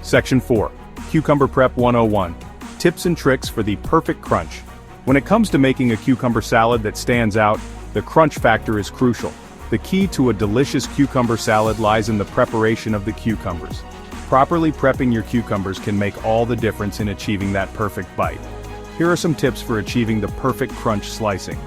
Section 4. Cucumber Prep 101. Tips and tricks for the perfect crunch. When it comes to making a cucumber salad that stands out, the crunch factor is crucial. The key to a delicious cucumber salad lies in the preparation of the cucumbers. Properly prepping your cucumbers can make all the difference in achieving that perfect bite. Here are some tips for achieving the perfect crunch slicing.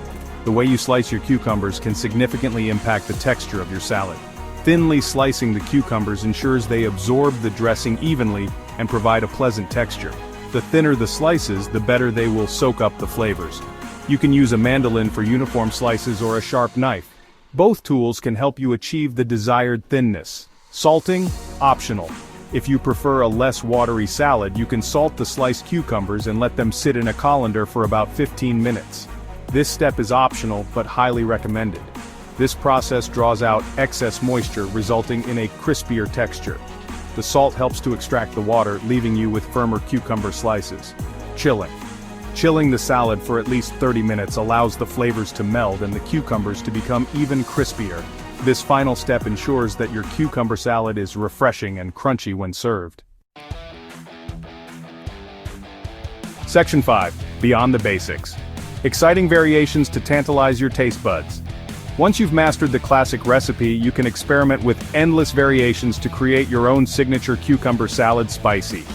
The way you slice your cucumbers can significantly impact the texture of your salad. Thinly slicing the cucumbers ensures they absorb the dressing evenly and provide a pleasant texture. The thinner the slices, the better they will soak up the flavors. You can use a mandolin for uniform slices or a sharp knife. Both tools can help you achieve the desired thinness. Salting, optional. If you prefer a less watery salad, you can salt the sliced cucumbers and let them sit in a colander for about 15 minutes. This step is optional but highly recommended. This process draws out excess moisture, resulting in a crispier texture. The salt helps to extract the water, leaving you with firmer cucumber slices. Chilling. Chilling the salad for at least 30 minutes allows the flavors to meld and the cucumbers to become even crispier. This final step ensures that your cucumber salad is refreshing and crunchy when served. Section 5. Beyond the basics. Exciting variations to tantalize your taste buds. Once you've mastered the classic recipe, you can experiment with endless variations to create your own signature cucumber salad spicy.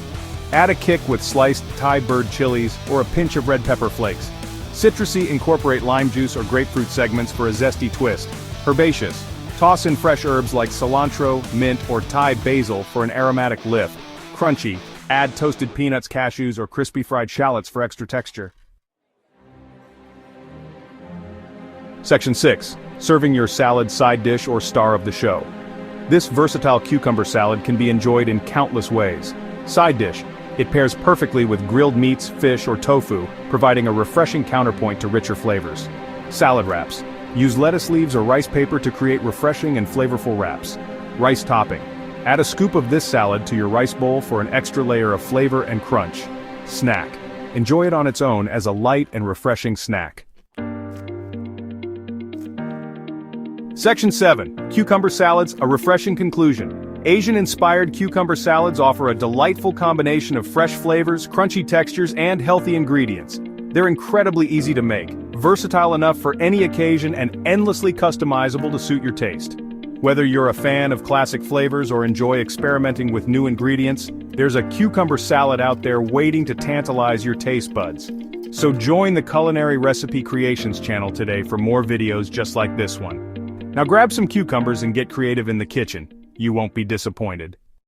Add a kick with sliced Thai bird chilies or a pinch of red pepper flakes. Citrusy, incorporate lime juice or grapefruit segments for a zesty twist. Herbaceous. Toss in fresh herbs like cilantro, mint, or Thai basil for an aromatic lift. Crunchy. Add toasted peanuts, cashews, or crispy fried shallots for extra texture. Section 6. Serving your salad side dish or star of the show. This versatile cucumber salad can be enjoyed in countless ways. Side dish. It pairs perfectly with grilled meats, fish, or tofu, providing a refreshing counterpoint to richer flavors. Salad wraps. Use lettuce leaves or rice paper to create refreshing and flavorful wraps. Rice topping. Add a scoop of this salad to your rice bowl for an extra layer of flavor and crunch. Snack. Enjoy it on its own as a light and refreshing snack. Section 7. Cucumber salads, a refreshing conclusion. Asian-inspired cucumber salads offer a delightful combination of fresh flavors, crunchy textures, and healthy ingredients. They're incredibly easy to make, versatile enough for any occasion, and endlessly customizable to suit your taste. Whether you're a fan of classic flavors or enjoy experimenting with new ingredients, there's a cucumber salad out there waiting to tantalize your taste buds. So join the Culinary Recipe Creations channel today for more videos just like this one. Now grab some cucumbers and get creative in the kitchen. You won't be disappointed.